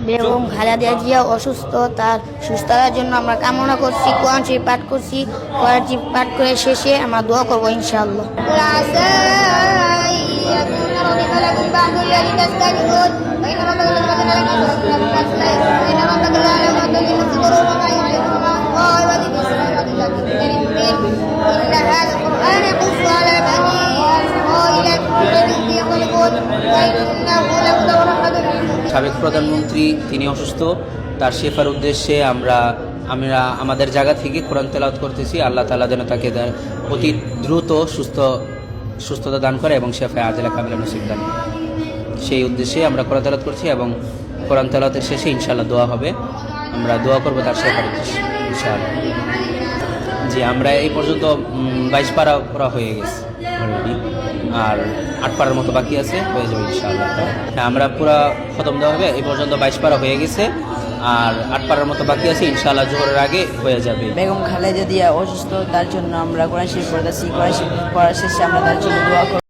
বেগম খালেদা জিয়া অসুস্থ, তার সুস্থতার জন্য আমরা কামনা করছি। কোরআন শরীফ পাঠ করছি, কোরআন শরীফ পাঠ করে শেষে আমরা দোয়া করবো ইনশাআল্লাহ। সাবেক প্রধানমন্ত্রী তিনি অসুস্থ, তার শেফার উদ্দেশ্যে আমরা আমাদের জায়গা থেকে কোরআন তেলাওয়াত করতেছি। আল্লাহ তাআলা যেন তাকে অতি দ্রুত সুস্থতা দান করে এবং শেফায়ে আজেলা কামিলা নসিব দান করে। সেই উদ্দেশ্যে আমরা কোরআন তেলাওয়াত করছি এবং কোরআন তেলাওয়াতের শেষে ইনশাআল্লাহ দোয়া হবে। আমরা দোয়া করবো তার শেফার উদ্দেশ্যে ইনশাআল্লাহ। জি, আমরা এই পর্যন্ত 22 পারা পড়া হয়ে গেছে অলরেডি, আর 8 পারার মতো বাকি আছে, হয়ে যাবে ইনশাআল্লাহ। হ্যাঁ, আমরা পুরা খতম দেওয়া হবে। এই পর্যন্ত 22 পারা হয়ে গেছে আর 8 পারার মতো বাকি আছে, ইনশাআল্লাহ জোহরের আগে হয়ে যাবে। বেগম খালেদা জিয়া অসুস্থ, তার জন্য আমরা কোরআন শরীফ পড়তেছি। কোরআন শরীফ পড়ার শেষে আমরা তার জন্য দোয়া করব।